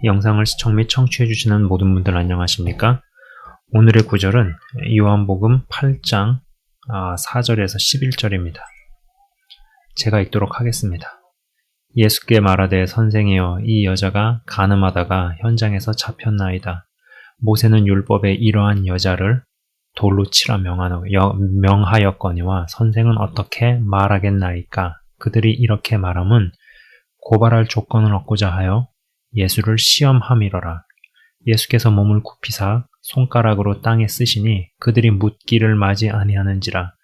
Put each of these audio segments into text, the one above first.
영상을 시청 및 청취해주시는 모든 분들 안녕하십니까? 오늘의 구절은 요한복음 8장 4절에서 11절입니다. 제가 읽도록 하겠습니다. 예수께 말하되 선생이여 이 여자가 간음하다가 현장에서 잡혔나이다. 모세는 율법에 이러한 여자를 돌로 치라 명하였거니와 선생은 어떻게 말하겠나이까? 그들이 이렇게 말함은 고발할 조건을 얻고자 하여 예수를 시험함이러라. 예수께서 몸을 굽히사 손가락으로 땅에 쓰시니 그들이 묻기를 마지 아니하는지라.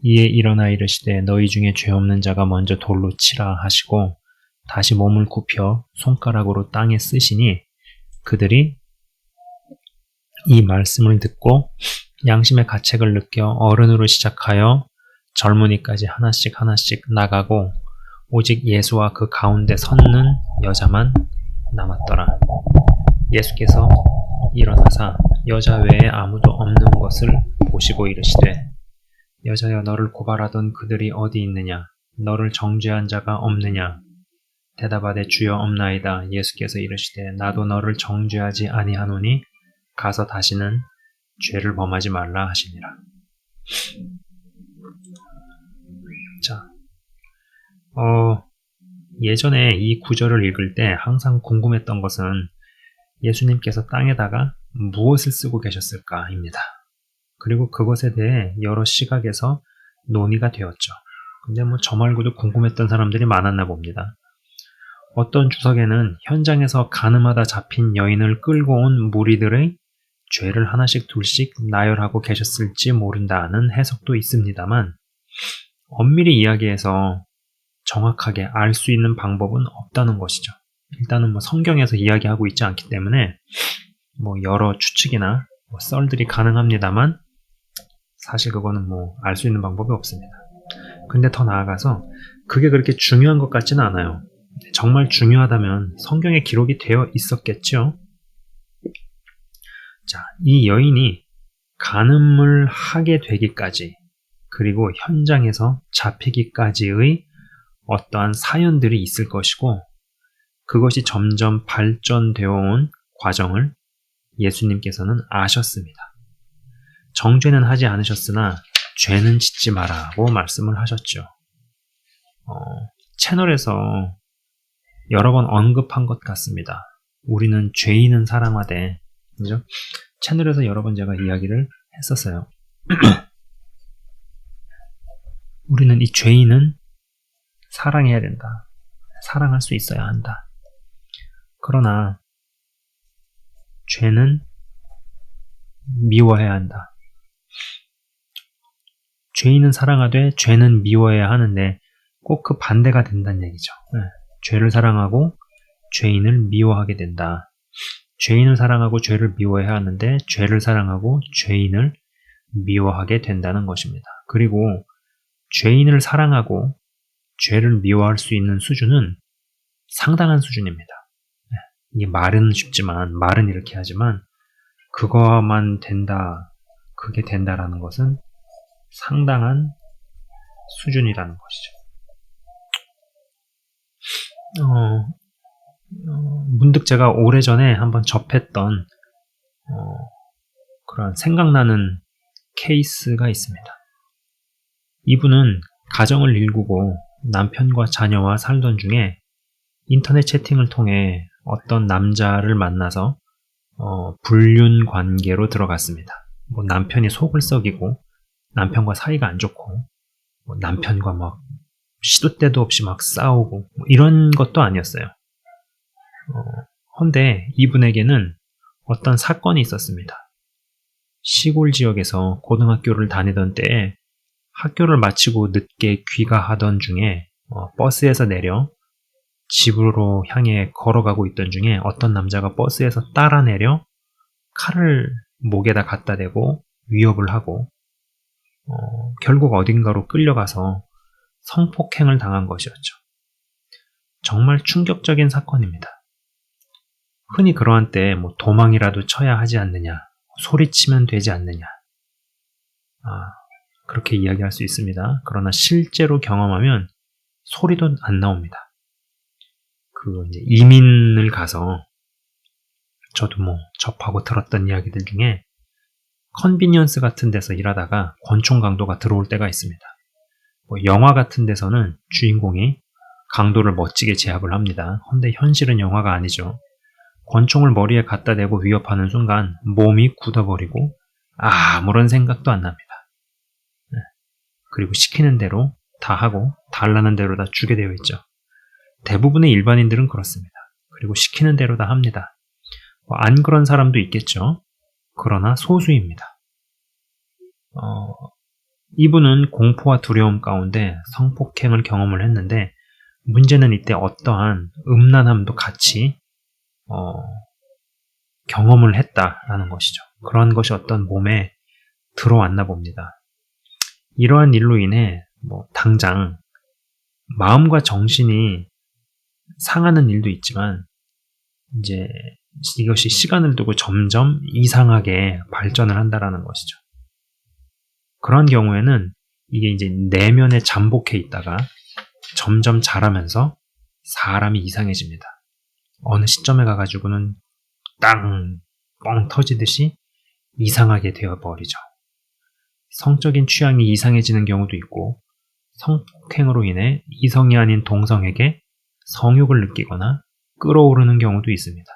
이에 일어나 이르시되 너희 중에 죄 없는 자가 먼저 돌로 치라 하시고 다시 몸을 굽혀 손가락으로 땅에 쓰시니 그들이 이 말씀을 듣고 양심의 가책을 느껴 어른으로 시작하여 젊은이까지 하나씩 나가고 오직 예수와 그 가운데 섰는 여자만 남았더라. 예수께서 일어나사 여자 외에 아무도 없는 것을 보시고 이르시되 여자여 너를 고발하던 그들이 어디 있느냐? 너를 정죄한 자가 없느냐? 대답하되 주여 없나이다. 예수께서 이르시되 나도 너를 정죄하지 아니하노니 가서 다시는 죄를 범하지 말라 하시니라. 자, 예전에 이 구절을 읽을 때 항상 궁금했던 것은 예수님께서 땅에다가 무엇을 쓰고 계셨을까입니다. 그리고 그것에 대해 여러 시각에서 논의가 되었죠. 근데 저 말고도 궁금했던 사람들이 많았나 봅니다. 어떤 주석에는 현장에서 간음하다 잡힌 여인을 끌고 온 무리들의 죄를 하나씩 둘씩 나열하고 계셨을지 모른다는 해석도 있습니다만 엄밀히 이야기해서 정확하게 알 수 있는 방법은 없다는 것이죠. 일단은 성경에서 이야기하고 있지 않기 때문에 여러 추측이나 썰들이 가능합니다만 사실 그거는 알 수 있는 방법이 없습니다. 근데 더 나아가서 그게 그렇게 중요한 것 같지는 않아요. 정말 중요하다면 성경에 기록이 되어 있었겠죠. 자, 이 여인이 간음을 하게 되기까지 그리고 현장에서 잡히기까지의 어떠한 사연들이 있을 것이고 그것이 점점 발전되어 온 과정을 예수님께서는 아셨습니다. 정죄는 하지 않으셨으나 죄는 짓지 마라고 말씀을 하셨죠. 채널에서 여러 번 언급한 것 같습니다. 우리는 죄인은 사랑하되, 그죠? 채널에서 여러 번 제가 이야기를 했었어요. 우리는 이 죄인은 사랑해야 된다. 사랑할 수 있어야 한다. 그러나 죄는 미워해야 한다. 죄인은 사랑하되 죄는 미워해야 하는데 꼭 그 반대가 된다는 얘기죠. 죄를 사랑하고 죄인을 미워하게 된다. 죄인을 사랑하고 죄를 미워해야 하는데 죄를 사랑하고 죄인을 미워하게 된다는 것입니다. 그리고 죄인을 사랑하고 죄를 미워할 수 있는 수준은 상당한 수준입니다. 이 말은 쉽지만, 말은 이렇게 하지만 그거만 된다, 그게 된다라는 것은 상당한 수준이라는 것이죠. 문득 제가 오래전에 한번 접했던 그런 생각나는 케이스가 있습니다. 이분은 가정을 일구고 남편과 자녀와 살던 중에 인터넷 채팅을 통해 어떤 남자를 만나서 불륜 관계로 들어갔습니다. 남편이 속을 썩이고 남편과 사이가 안 좋고 남편과 시도 때도 없이 싸우고 이런 것도 아니었어요. 헌데 이분에게는 어떤 사건이 있었습니다. 시골 지역에서 고등학교를 다니던 때에 학교를 마치고 늦게 귀가하던 중에 버스에서 내려 집으로 향해 걸어가고 있던 중에 어떤 남자가 버스에서 따라 내려 칼을 목에다 갖다 대고 위협을 하고 결국 어딘가로 끌려가서 성폭행을 당한 것이었죠. 정말 충격적인 사건입니다. 흔히 그러한 때 도망이라도 쳐야 하지 않느냐, 소리치면 되지 않느냐, 그렇게 이야기할 수 있습니다. 그러나 실제로 경험하면 소리도 안 나옵니다. 이민을 가서 저도 접하고 들었던 이야기들 중에 컨비니언스 같은 데서 일하다가 권총 강도가 들어올 때가 있습니다. 영화 같은 데서는 주인공이 강도를 멋지게 제압을 합니다. 근데 현실은 영화가 아니죠. 권총을 머리에 갖다 대고 위협하는 순간 몸이 굳어버리고 아무런 생각도 안 납니다. 그리고 시키는 대로 다 하고 달라는 대로 다 주게 되어 있죠. 대부분의 일반인들은 그렇습니다. 그리고 시키는 대로 다 합니다. 안 그런 사람도 있겠죠. 그러나 소수입니다. 이분은 공포와 두려움 가운데 성폭행을 경험을 했는데 문제는 이때 어떠한 음란함도 같이 경험을 했다라는 것이죠. 그런 것이 어떤 몸에 들어왔나 봅니다. 이러한 일로 인해 당장 마음과 정신이 상하는 일도 있지만 이제 이것이 시간을 두고 점점 이상하게 발전을 한다라는 것이죠. 그런 경우에는 이게 이제 내면에 잠복해 있다가 점점 자라면서 사람이 이상해집니다. 어느 시점에 가가지고는 땅, 뻥 터지듯이 이상하게 되어버리죠. 성적인 취향이 이상해지는 경우도 있고 성폭행으로 인해 이성이 아닌 동성에게 성욕을 느끼거나 끌어오르는 경우도 있습니다.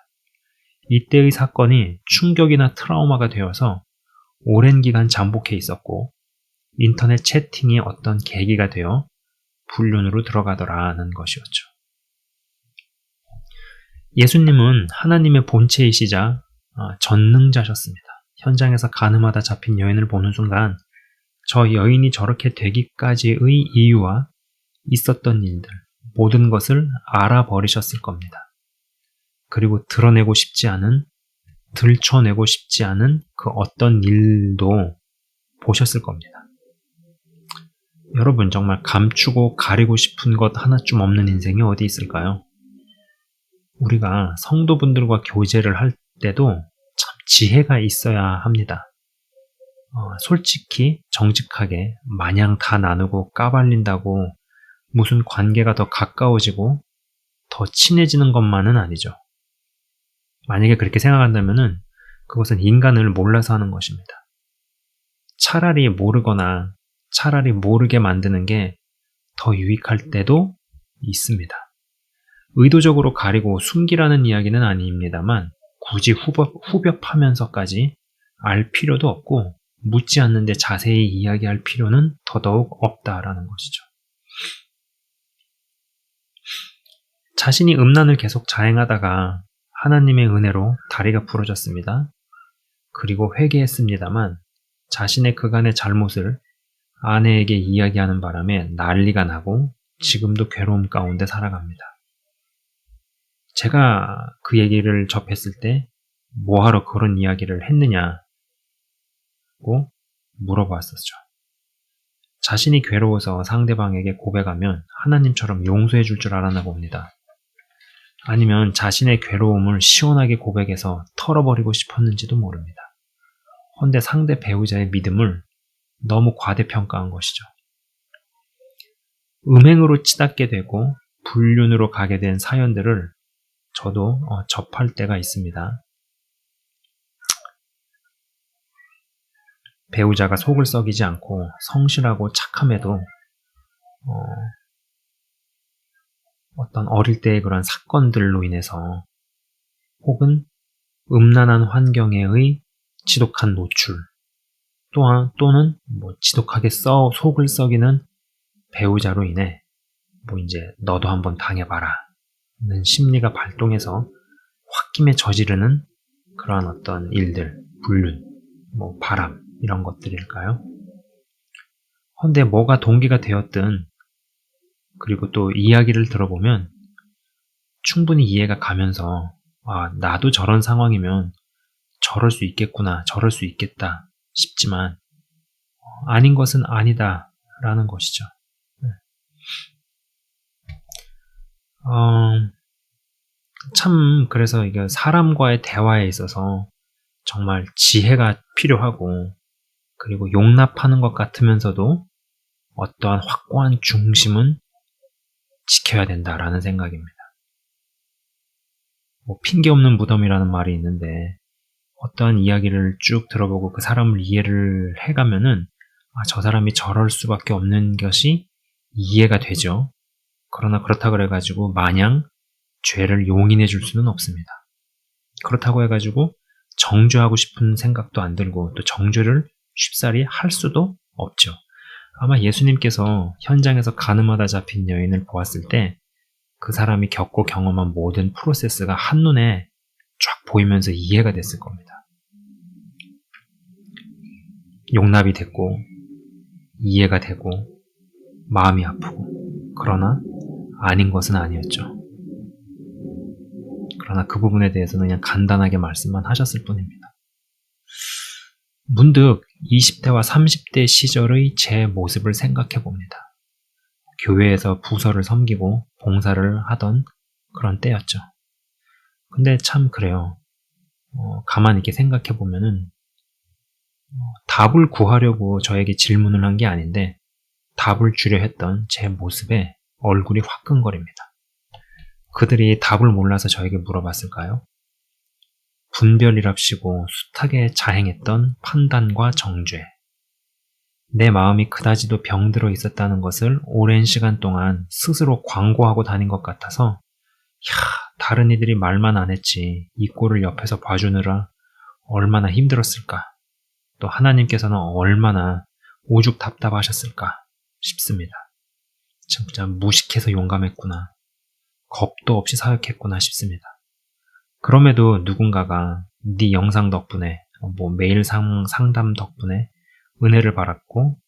이때의 사건이 충격이나 트라우마가 되어서 오랜 기간 잠복해 있었고 인터넷 채팅이 어떤 계기가 되어 불륜으로 들어가더라는 것이었죠. 예수님은 하나님의 본체이시자 전능자셨습니다. 현장에서 가늠하다 잡힌 여인을 보는 순간 저 여인이 저렇게 되기까지의 이유와 있었던 일들, 모든 것을 알아버리셨을 겁니다. 그리고 드러내고 싶지 않은, 들춰내고 싶지 않은 그 어떤 일도 보셨을 겁니다. 여러분, 정말 감추고 가리고 싶은 것 하나쯤 없는 인생이 어디 있을까요? 우리가 성도분들과 교제를 할 때도 참 지혜가 있어야 합니다. 솔직히 정직하게 마냥 다 나누고 까발린다고 무슨 관계가 더 가까워지고 더 친해지는 것만은 아니죠. 만약에 그렇게 생각한다면은 그것은 인간을 몰라서 하는 것입니다. 차라리 모르거나 차라리 모르게 만드는 게 더 유익할 때도 있습니다. 의도적으로 가리고 숨기라는 이야기는 아닙니다만 굳이 후벼파면서까지 알 필요도 없고 묻지 않는데 자세히 이야기할 필요는 더더욱 없다라는 것이죠. 자신이 음란을 계속 자행하다가 하나님의 은혜로 다리가 부러졌습니다. 그리고 회개했습니다만 자신의 그간의 잘못을 아내에게 이야기하는 바람에 난리가 나고 지금도 괴로움 가운데 살아갑니다. 제가 그 얘기를 접했을 때 뭐하러 그런 이야기를 했느냐고 물어봤었죠. 자신이 괴로워서 상대방에게 고백하면 하나님처럼 용서해 줄 줄 알았나 봅니다. 아니면 자신의 괴로움을 시원하게 고백해서 털어버리고 싶었는지도 모릅니다. 헌데 상대 배우자의 믿음을 너무 과대평가한 것이죠. 음행으로 치닫게 되고 불륜으로 가게 된 사연들을 저도 접할 때가 있습니다. 배우자가 속을 썩이지 않고 성실하고 착함에도 어떤 어릴 때의 그런 사건들로 인해서 혹은 음란한 환경에의 지독한 노출 또는 지독하게 속을 썩이는 배우자로 인해 이제 너도 한번 당해봐라 는 심리가 발동해서 홧김에 저지르는 그러한 어떤 일들, 불륜, 바람 이런 것들일까요? 헌데 뭐가 동기가 되었든 그리고 또 이야기를 들어보면 충분히 이해가 가면서 나도 저런 상황이면 저럴 수 있겠구나, 저럴 수 있겠다 싶지만 아닌 것은 아니다 라는 것이죠. 참 그래서 이게 사람과의 대화에 있어서 정말 지혜가 필요하고 그리고 용납하는 것 같으면서도 어떠한 확고한 중심은 지켜야 된다라는 생각입니다. 핑계 없는 무덤이라는 말이 있는데 어떠한 이야기를 쭉 들어보고 그 사람을 이해를 해가면은 저 사람이 저럴 수밖에 없는 것이 이해가 되죠. 그러나 그렇다 그래가지고 마냥 죄를 용인해 줄 수는 없습니다. 그렇다고 해가지고 정죄하고 싶은 생각도 안 들고 또 정죄를 쉽사리 할 수도 없죠. 아마 예수님께서 현장에서 가늠하다 잡힌 여인을 보았을 때 그 사람이 겪고 경험한 모든 프로세스가 한눈에 쫙 보이면서 이해가 됐을 겁니다. 용납이 됐고 이해가 되고 마음이 아프고 그러나 아닌 것은 아니었죠. 그러나 그 부분에 대해서는 그냥 간단하게 말씀만 하셨을 뿐입니다. 문득 20대와 30대 시절의 제 모습을 생각해 봅니다. 교회에서 부서를 섬기고 봉사를 하던 그런 때였죠. 근데 참 그래요. 가만히 이렇게 생각해 보면은 답을 구하려고 저에게 질문을 한 게 아닌데 답을 주려 했던 제 모습에 얼굴이 화끈거립니다. 그들이 답을 몰라서 저에게 물어봤을까요? 분별이랍시고 숱하게 자행했던 판단과 정죄. 내 마음이 그다지도 병들어 있었다는 것을 오랜 시간 동안 스스로 광고하고 다닌 것 같아서 다른 이들이 말만 안 했지 이 꼴을 옆에서 봐주느라 얼마나 힘들었을까. 또 하나님께서는 얼마나 오죽 답답하셨을까 싶습니다. 진짜 무식해서 용감했구나. 겁도 없이 사역했구나 싶습니다. 그럼에도 누군가가 네 영상 덕분에 매일 상담 덕분에 은혜를 받았고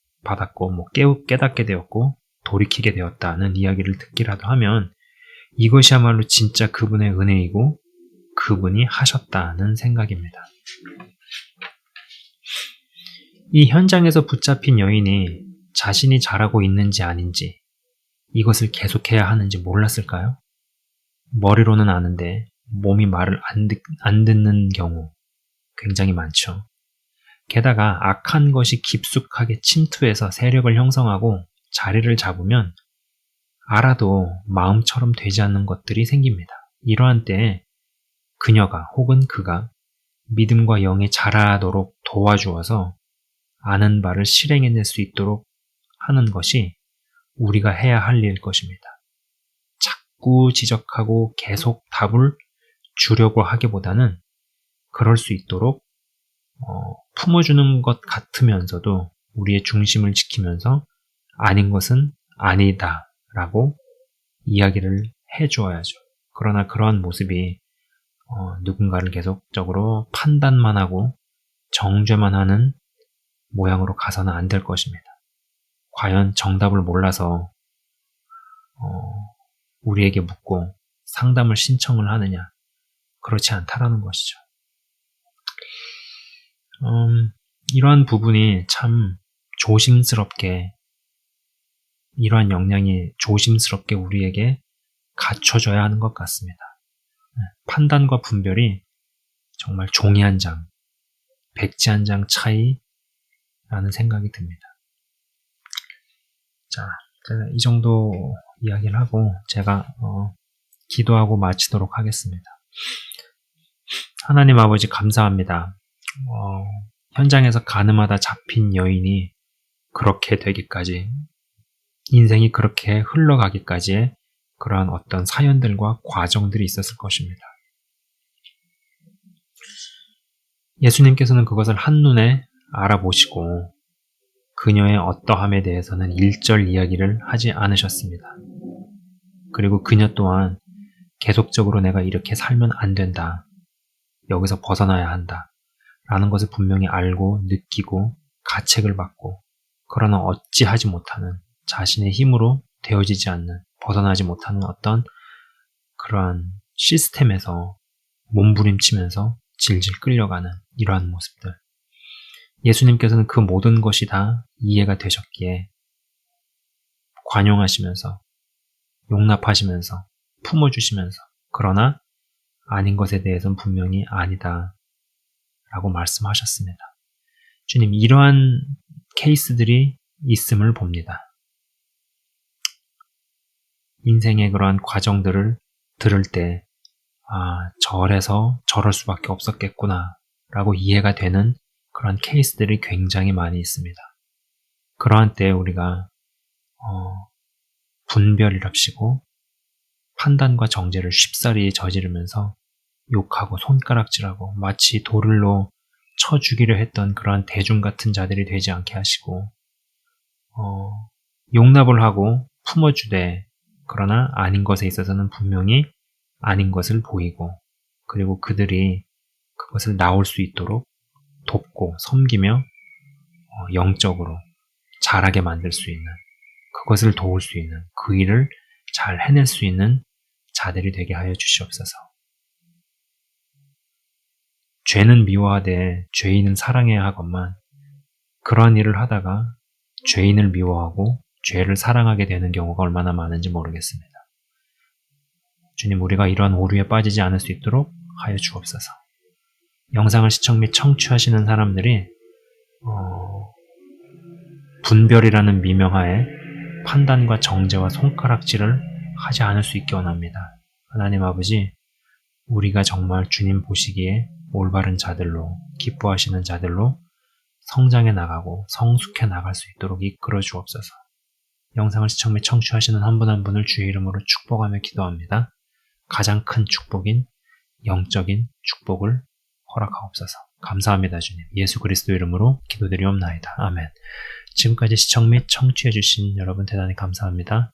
깨닫게 되었고 돌이키게 되었다는 이야기를 듣기라도 하면 이것이야말로 진짜 그분의 은혜이고 그분이 하셨다는 생각입니다. 이 현장에서 붙잡힌 여인이 자신이 잘하고 있는지 아닌지 이것을 계속해야 하는지 몰랐을까요? 머리로는 아는데 몸이 말을 안 듣는 경우 굉장히 많죠. 게다가 악한 것이 깊숙하게 침투해서 세력을 형성하고 자리를 잡으면 알아도 마음처럼 되지 않는 것들이 생깁니다. 이러한 때에 그녀가 혹은 그가 믿음과 영이 자라도록 도와주어서 아는 바를 실행해낼 수 있도록 하는 것이 우리가 해야 할 일일 것입니다. 자꾸 지적하고 계속 답을 주려고 하기보다는 그럴 수 있도록 품어주는 것 같으면서도 우리의 중심을 지키면서 아닌 것은 아니다 라고 이야기를 해주어야죠. 그러나 그러한 모습이 누군가를 계속적으로 판단만 하고 정죄만 하는 모양으로 가서는 안 될 것입니다. 과연 정답을 몰라서 우리에게 묻고 상담을 신청을 하느냐? 그렇지 않다라는 것이죠. 이러한 부분이 참 조심스럽게 이러한 역량이 조심스럽게 우리에게 갖춰져야 하는 것 같습니다. 판단과 분별이 정말 종이 한 장, 백지 한 장 차이라는 생각이 듭니다. 자, 이 정도 이야기를 하고 제가 기도하고 마치도록 하겠습니다. 하나님 아버지 감사합니다. 현장에서 가늠하다 잡힌 여인이 그렇게 되기까지 인생이 그렇게 흘러가기까지의 그러한 어떤 사연들과 과정들이 있었을 것입니다. 예수님께서는 그것을 한눈에 알아보시고 그녀의 어떠함에 대해서는 일절 이야기를 하지 않으셨습니다. 그리고 그녀 또한 계속적으로 내가 이렇게 살면 안 된다. 여기서 벗어나야 한다. 라는 것을 분명히 알고 느끼고 가책을 받고 그러나 어찌하지 못하는 자신의 힘으로 되어지지 않는 벗어나지 못하는 어떤 그러한 시스템에서 몸부림치면서 질질 끌려가는 이러한 모습들. 예수님께서는 그 모든 것이 다 이해가 되셨기에 관용하시면서 용납하시면서 품어주시면서 그러나 아닌 것에 대해서는 분명히 아니다 라고 말씀하셨습니다. 주님, 이러한 케이스들이 있음을 봅니다. 인생의 그러한 과정들을 들을 때 저래서 저럴 수밖에 없었겠구나 라고 이해가 되는 그런 케이스들이 굉장히 많이 있습니다. 그러한 때에 우리가 분별이랍시고 판단과 정죄를 쉽사리 저지르면서 욕하고 손가락질하고 마치 도를로 쳐 죽이려 했던 그러한 대중 같은 자들이 되지 않게 하시고 용납을 하고 품어주되 그러나 아닌 것에 있어서는 분명히 아닌 것을 보이고 그리고 그들이 그것을 나올 수 있도록 돕고 섬기며 영적으로 자라게 만들 수 있는 그것을 도울 수 있는 그 일을 잘 해낼 수 있는 자들이 되게 하여 주시옵소서. 죄는 미워하되 죄인은 사랑해야 하건만 그러한 일을 하다가 죄인을 미워하고 죄를 사랑하게 되는 경우가 얼마나 많은지 모르겠습니다. 주님, 우리가 이러한 오류에 빠지지 않을 수 있도록 하여 주옵소서. 영상을 시청 및 청취하시는 사람들이 분별이라는 미명하에 판단과 정죄와 손가락질을 하지 않을 수 있게 원합니다. 하나님 아버지, 우리가 정말 주님 보시기에 올바른 자들로, 기뻐하시는 자들로 성장해 나가고 성숙해 나갈 수 있도록 이끌어 주옵소서. 영상을 시청 및 청취하시는 한 분 한 분을 주의 이름으로 축복하며 기도합니다. 가장 큰 축복인 영적인 축복을 허락하옵소서. 감사합니다, 주님. 예수 그리스도 이름으로 기도드리옵나이다. 아멘. 지금까지 시청 및 청취해 주신 여러분 대단히 감사합니다.